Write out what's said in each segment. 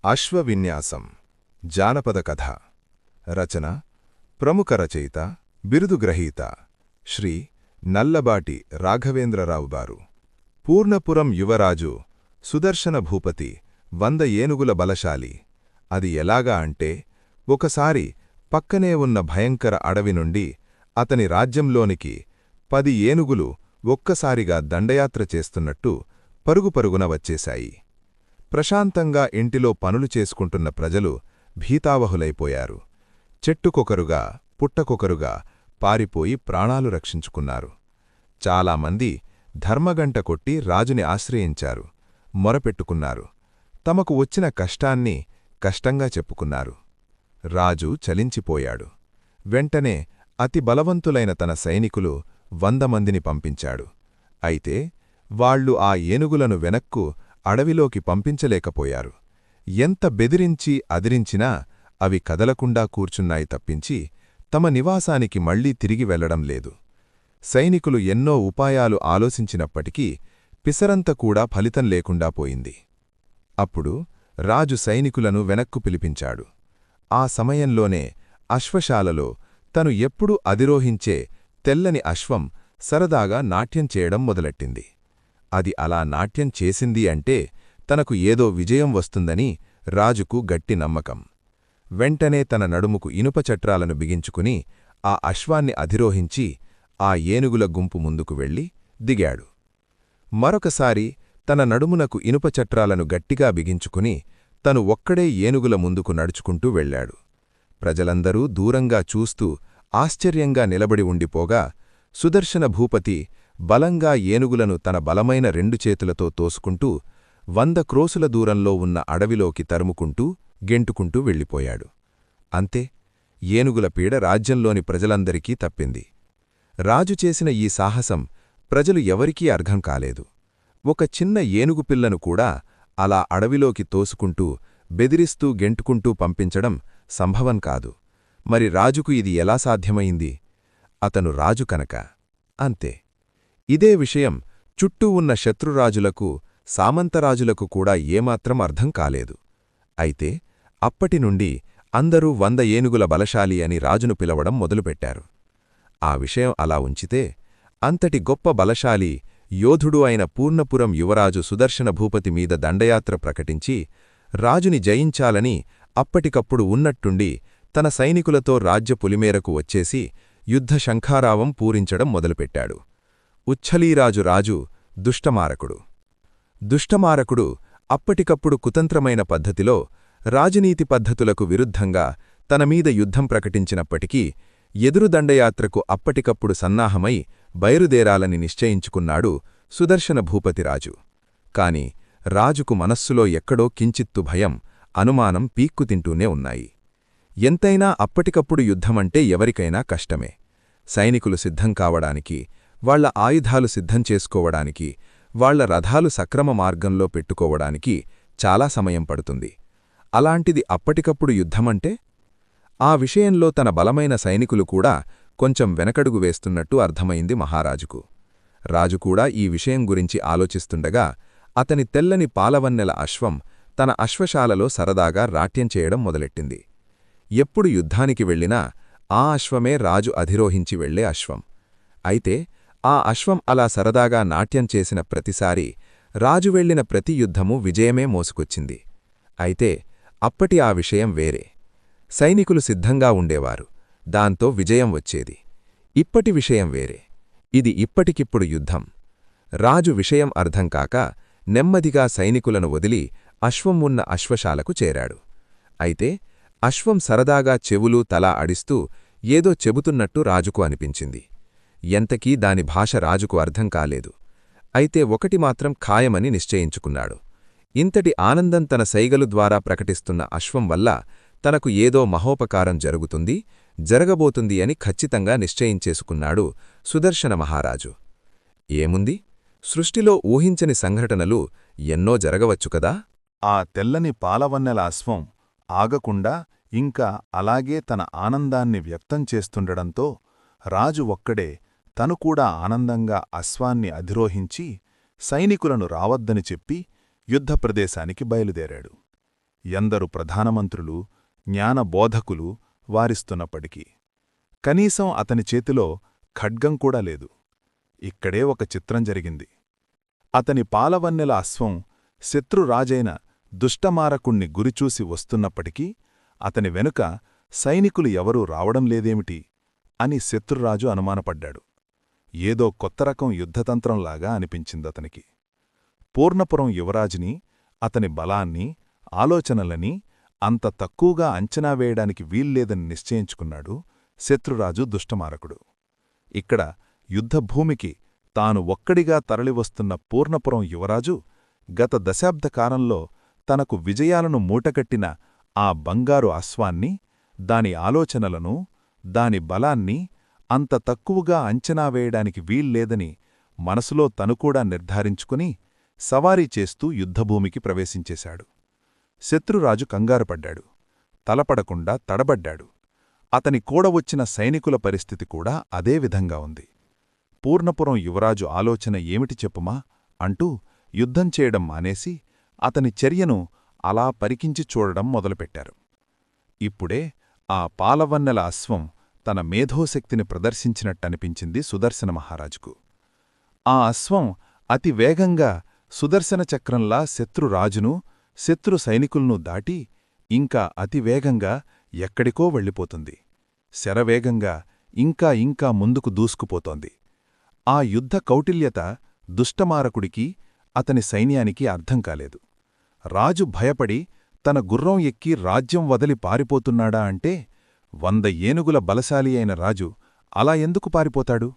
అశ్వవిన్యాసం జానపద కథ రచన ప్రముఖ రచయిత బిరుదు గ్రహీత శ్రీ నల్లబాటి రాఘవేంద్రరావు గారు. పూర్ణపురం యువరాజు సుదర్శన భూపతి 100 ఏనుగుల బలశాలి. అది ఎలాగా అంటే, ఒకసారి పక్కనే ఉన్న భయంకర అడవి నుండి అతని రాజ్యంలోనికి 10 ఏనుగులు ఒక్కసారిగా దండయాత్ర చేస్తున్నట్టు పరుగుపరుగున వచ్చేశాయి. ప్రశాంతంగా ఇంటిలో పనులు చేసుకుంటున్న ప్రజలు భీతావహులైపోయారు. చెట్టుకొకరుగా పుట్టకొకరుగా పారిపోయి ప్రాణాలు రక్షించుకున్నారు. చాలామంది ధర్మగంట కొట్టి రాజుని ఆశ్రయించారు, మొరపెట్టుకున్నారు. తమకు వచ్చిన కష్టాన్ని కష్టంగా చెప్పుకున్నారు. రాజు చలించిపోయాడు. వెంటనే అతి బలవంతులైన తన సైనికులు 100 మందిని పంపించాడు. అయితే వాళ్లు ఆ ఏనుగులను వెనక్కు అడవిలోకి పంపించలేకపోయారు. ఎంత బెదిరించి అదిరించినా అవి కదలకుండా కూర్చున్నాయి తప్పించి తమ నివాసానికి మళ్లీ తిరిగి వెళ్లడం లేదు. సైనికులు ఎన్నో ఉపాయాలు ఆలోచించినప్పటికీ పిసరంత కూడా ఫలితం లేకుండా పోయింది. అప్పుడు రాజు సైనికులను వెనక్కు పిలిపించాడు. ఆ సమయంలోనే అశ్వశాలలో తను ఎప్పుడూ అధిరోహించే తెల్లని అశ్వం సరదాగా నాట్యం చేయడం మొదలెట్టింది. అది అలా నాట్యం చేసింది అంటే తనకు ఏదో విజయం వస్తుందని రాజుకు గట్టి నమ్మకం. వెంటనే తన నడుముకు ఇనుప చట్రాలను బిగించుకుని ఆ అశ్వాన్ని అధిరోహించి ఆ ఏనుగుల గుంపు ముందుకు వెళ్లి దిగాడు. మరొకసారి తన నడుమునకు ఇనుప చట్రాలను గట్టిగా బిగించుకుని తను ఒక్కడే ఏనుగుల ముందుకు నడుచుకుంటూ వెళ్లాడు. ప్రజలందరూ దూరంగా చూస్తూ ఆశ్చర్యంగా నిలబడి ఉండిపోగా సుదర్శన భూపతి బలంగా ఏనుగులను తన బలమైన 2 చేతులతో తోసుకుంటూ 100 క్రోసుల దూరంలో ఉన్న అడవిలోకి తరుముకుంటూ గెంటుకుంటూ వెళ్ళిపోయాడు. అంతే, ఏనుగుల పీడ రాజ్యంలోని ప్రజలందరికీ తప్పింది. రాజు చేసిన ఈ సాహసం ప్రజలు ఎవరికీ అర్థం కాలేదు. ఒక చిన్న ఏనుగు పిల్లను కూడా అలా అడవిలోకి తోసుకుంటూ బెదిరిస్తూ గెంటుకుంటూ పంపించడం సంభవం కాదు. మరి రాజుకు ఇది ఎలా సాధ్యమైంది? అతను రాజు కనుక. అంతే. ఇదే విషయం చుట్టూ ఉన్న శత్రురాజులకు సామంతరాజులకు కూడా ఏమాత్రం అర్థం కాలేదు. అయితే అప్పటినుండి అందరూ 100 ఏనుగుల బలశాలి అని రాజును పిలవడం మొదలుపెట్టారు. ఆ విషయం అలా ఉంచితే అంతటి గొప్ప బలశాలి యోధుడు అయిన పూర్ణపురం యువరాజు సుదర్శన భూపతి మీద దండయాత్ర ప్రకటించి రాజుని జయించాలని అప్పటికప్పుడు ఉన్నట్టుండి తన సైనికులతో రాజ్య పొలిమేరకు వచ్చేసి యుద్ధ శంఖారావం పూరించడం మొదలుపెట్టాడు. ఉచ్ఛలీరాజు రాజు దుష్టమారకుడు. దుష్టమారకుడు అప్పటికప్పుడు కుతంత్రమైన పద్ధతిలో రాజనీతి పద్ధతులకు విరుద్ధంగా తనమీద యుద్ధం ప్రకటించినప్పటికీ ఎదురుదండయాత్రకు అప్పటికప్పుడు సన్నాహమై బయలుదేరాలని నిశ్చయించుకున్నాడు సుదర్శన భూపతిరాజు. కాని రాజుకు మనస్సులో ఎక్కడో కించిత్తు భయం, అనుమానం పీక్కుతింటూనే ఉన్నాయి. ఎంతైనా అప్పటికప్పుడు యుద్ధమంటే ఎవరికైనా కష్టమే. సైనికులు సిద్ధం కావడానికి, వాళ్ల ఆయుధాలు సిద్ధం చేసుకోవడానికి, వాళ్ల రథాలు సక్రమ మార్గంలో పెట్టుకోవడానికి చాలా సమయం పడుతుంది. అలాంటిది అప్పటికప్పుడు యుద్ధమంటే? ఆ విషయంలో తన బలమైన సైనికులు కూడా కొంచెం వెనకడుగు వేస్తున్నట్టు అర్థమైంది మహారాజుకు. రాజుకూడా ఈ విషయం గురించి ఆలోచిస్తుండగా అతని తెల్లని పాలవన్నెల అశ్వం తన అశ్వశాలలో సరదాగా రాట్యం చేయడం మొదలెట్టింది. ఎప్పుడు యుద్ధానికి వెళ్లినా ఆ అశ్వమే రాజు అధిరోహించి వెళ్లే అశ్వం. అయితే ఆ అశ్వం అలా సరదాగా నాట్యం చేసిన ప్రతిసారీ రాజు వెళ్లిన ప్రతి యుద్ధమూ విజయమే మోసుకొచ్చింది. అయితే అప్పటి ఆ విషయం వేరే. సైనికులు సిద్ధంగా ఉండేవారు, దాంతో విజయం వచ్చేది. ఇప్పటి విషయం వేరే. ఇది ఇప్పటికిప్పుడు యుద్ధం. రాజు విషయం అర్థంకాక నెమ్మదిగా సైనికులను వదిలి అశ్వం ఉన్న అశ్వశాలకు చేరాడు. అయితే అశ్వం సరదాగా చెవులు తలా అడిస్తూ ఏదో చెబుతున్నట్టు రాజుకు అనిపించింది. ఎంతకీ దాని భాష రాజుకు అర్థం కాలేదు. అయితే ఒకటి మాత్రం ఖాయమని నిశ్చయించుకున్నాడు. ఇంతటి ఆనందం తన సైగలు ద్వారా ప్రకటిస్తున్న అశ్వం వల్ల తనకు ఏదో మహోపకారం జరగబోతుంది అని ఖచ్చితంగా నిశ్చయించేసుకున్నాడు సుదర్శన మహారాజు. ఏముంది, సృష్టిలో ఊహించని సంఘటనలు ఎన్నో జరగవచ్చు కదా. ఆ తెల్లని పాలవన్నెల అశ్వం ఆగకుండా ఇంకా అలాగే తన ఆనందాన్ని వ్యక్తం చేస్తుండడంతో రాజు ఒక్కడే తను కూడా ఆనందంగా అశ్వాన్ని అధిరోహించి సైనికులను రావద్దని చెప్పి యుద్ధప్రదేశానికి బయలుదేరాడు. ఎందరు ప్రధానమంత్రులు, జ్ఞానబోధకులు వారిస్తున్నప్పటికీ కనీసం అతని చేతిలో ఖడ్గం కూడా లేదు. ఇక్కడే ఒక చిత్రం జరిగింది. అతని పాలవన్నెల అశ్వం శత్రురాజైన దుష్టమారకుణ్ణి గురిచూసి వస్తున్నప్పటికీ అతని వెనుక సైనికులు ఎవరూ రావడం లేదేమిటి అని శత్రురాజు అనుమానపడ్డాడు. ఏదో కొత్తరకం యుద్ధతంత్రంలాగా అనిపించిందతనికి. పూర్ణపురం యువరాజుని, అతని బలాన్ని, ఆలోచనలని అంత తక్కువగా అంచనా వేయడానికి వీల్లేదని నిశ్చయించుకున్నాడు శత్రురాజు దుష్టమారకుడు. ఇక్కడ యుద్ధభూమికి తాను ఒక్కడిగా తరలివస్తున్న పూర్ణపురం యువరాజు గత దశాబ్దకాలంలో తనకు విజయాలను మూటకట్టిన ఆ బంగారు అశ్వాన్ని, దాని ఆలోచనలను, దాని బలాన్ని అంత తక్కువగా అంచనా వేయడానికి వీల్లేదని మనసులో తనుకూడా నిర్ధారించుకుని సవారీ చేస్తూ యుద్ధభూమికి ప్రవేశించేశాడు. శత్రురాజు కంగారుపడ్డాడు. తలపడకుండా తడబడ్డాడు. అతని కూడవచ్చిన సైనికుల పరిస్థితి కూడా అదే విధంగా ఉంది. పూర్ణపురం యువరాజు ఆలోచన ఏమిటి చెప్పుమా అంటూ యుద్ధం చేయడం మానేసి అతని చర్యను అలా పరికించి చూడడం మొదలుపెట్టారు. ఇప్పుడే ఆ పాలవన్నెల అశ్వం తన మేధోశక్తిని ప్రదర్శించినట్టనిపించింది సుదర్శన మహారాజుకు. ఆ అశ్వం అతి వేగంగా సుదర్శన చక్రంలా శత్రురాజును, శత్రు సైనికులను దాటి ఇంకా అతివేగంగా ఎక్కడికో వెళ్ళిపోతుంది. శరవేగంగా ఇంకా ఇంకా ముందుకు దూసుకుపోతోంది. ఆ యుద్ధ కౌటిల్యత దుష్టమారకుడికి, అతని సైన్యానికి అర్థం కాలేదు. రాజు భయపడి తన గుర్రం ఎక్కి రాజ్యం వదిలి పారిపోతున్నాడా అంటే 100 ఏనుగుల బలశాలి అయిన రాజు అలా ఎందుకు పారిపోతాడు?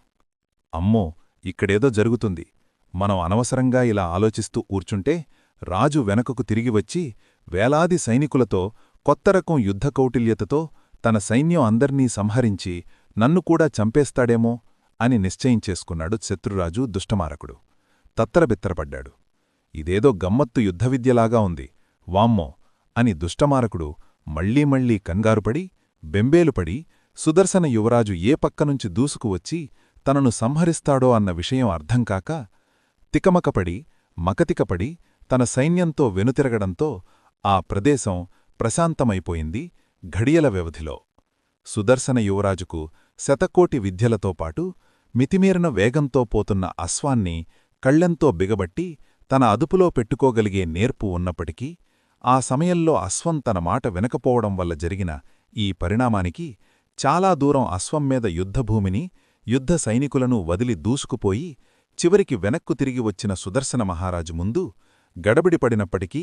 అమ్మో, ఇక్కడేదో జరుగుతుంది, మనం అనవసరంగా ఇలా ఆలోచిస్తూ కూర్చుంటే రాజు వెనకకు తిరిగివచ్చి వేలాది సైనికులతో, కొత్తరకం యుద్ధ కౌటిల్యతతో తన సైన్యం అందర్నీ సంహరించి నన్ను కూడా చంపేస్తాడేమో అని నిశ్చయించేసుకున్నాడు శత్రురాజు దుష్టమారకుడు. తత్తరబిత్తరపడ్డాడు. ఇదేదో గమ్మత్తు యుద్ధవిద్యలాగా ఉంది, వామ్మో అని దుష్టమారకుడు మళ్లీ మళ్లీ కంగారుపడి, బెంబేలుపడి సుదర్శన యువరాజు ఏ పక్కనుంచి దూసుకువచ్చి తనను సంహరిస్తాడో అన్న విషయం అర్థంకాక తికమకపడి, మకతికపడి తన సైన్యంతో వెనుతిరగడంతో ఆ ప్రదేశం ప్రశాంతమైపోయింది ఘడియల వ్యవధిలో. సుదర్శన యువరాజుకు శతకోటి విద్యలతో పాటు మితిమీరిన వేగంతో పోతున్న అశ్వాన్ని కళ్లెంతో బిగబట్టి తన అదుపులో పెట్టుకోగలిగే నేర్పు ఉన్నప్పటికీ ఆ సమయంలో అశ్వం తన మాట వినకపోవడం వల్ల జరిగిన ఈ పరిణామానికి చాలా దూరం అశ్వం మీద యుద్ధభూమిని, యుద్ధ సైనికులను వదిలి దూసుకుపోయి చివరికి వెనక్కు తిరిగి వచ్చిన సుదర్శన మహారాజు ముందు గడబిడిపడినప్పటికీ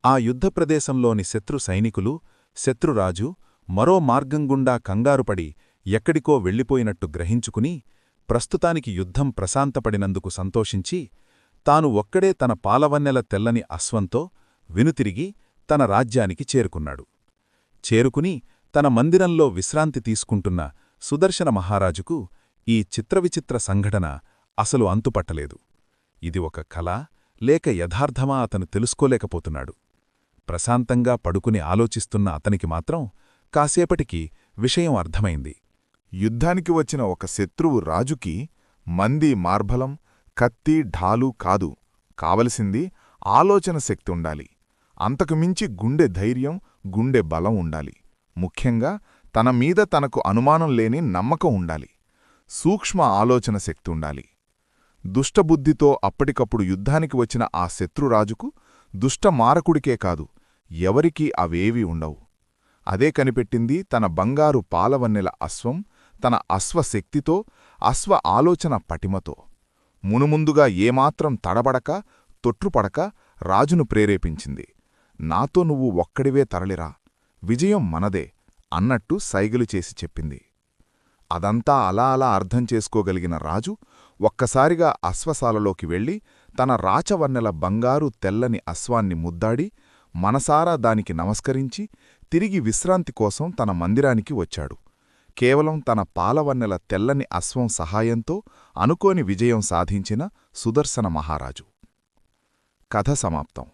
ఆ యుద్ధప్రదేశంలోని శత్రు సైనికులు, శత్రురాజు మరో మార్గంగుండా కంగారుపడి ఎక్కడికో వెళ్ళిపోయినట్టు గ్రహించుకుని ప్రస్తుతానికి యుద్ధం ప్రశాంతపడినందుకు సంతోషించి తాను ఒక్కడే తన పాలవన్నెల తెల్లని అశ్వంతో వెనుతిరిగి తన రాజ్యానికి చేరుకున్నాడు. చేరుకుని తన మందిరంలో విశ్రాంతి తీసుకుంటున్న సుదర్శన మహారాజుకు ఈ చిత్రవిచిత్ర సంఘటన అసలు అంతుపట్టలేదు. ఇది ఒక కల లేక యథార్థమా అతను తెలుసుకోలేకపోతున్నాడు. ప్రశాంతంగా పడుకుని ఆలోచిస్తున్న అతనికి మాత్రం కాసేపటికి విషయం అర్థమైంది. యుద్ధానికి వచ్చిన ఒక శత్రువు రాజుకి మంది మార్బలం, కత్తి, ఢాలు కాదు, కావలసింది ఆలోచన శక్తి ఉండాలి. అంతకుమించి గుండె ధైర్యం, గుండె బలం ఉండాలి. ముఖ్యంగా తన మీద తనకు అనుమానం లేని నమ్మకం ఉండాలి. సూక్ష్మ ఆలోచన శక్తి ఉండాలి. దుష్టబుద్ధితో అప్పటికప్పుడు యుద్ధానికి వచ్చిన ఆ శత్రురాజుకు దుష్టమారకుడికే కాదు, ఎవరికీ అవేవీ ఉండవు. అదే కనిపెట్టింది తన బంగారు పాలవన్నెల అశ్వం, తన అశ్వశక్తితో, అశ్వ ఆలోచన పటిమతో. మునుముందుగా ఏమాత్రం తడబడక, తొట్రుపడక రాజును ప్రేరేపించింది. నాతో నువ్వు ఒక్కడివే తరలిరా, విజయం మనదే అన్నట్టు సైగలు చేసి చెప్పింది. అదంతా అలా అలా అర్థం చేసుకోగలిగిన రాజు ఒక్కసారిగా అశ్వశాలలోకి వెళ్ళి తన రాచవన్నెల బంగారు తెల్లని అశ్వాన్ని ముద్దాడి మనసారా దానికి నమస్కరించి తిరిగి విశ్రాంతి కోసం తన మందిరానికి వచ్చాడు. కేవలం తన పాలవన్నెల తెల్లని అశ్వం సహాయంతో అనుకోని విజయం సాధించిన సుదర్శన మహారాజు. కథ సమాప్తం.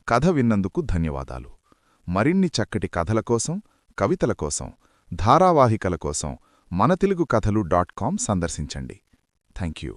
కథ విన్నందుకు ధన్యవాదాలు. మరిన్ని చక్కటి కథల కోసం, కవితల కోసం, ధారావాహికల కోసం మనతెలుగుకథలు.com సందర్శించండి. Thank you.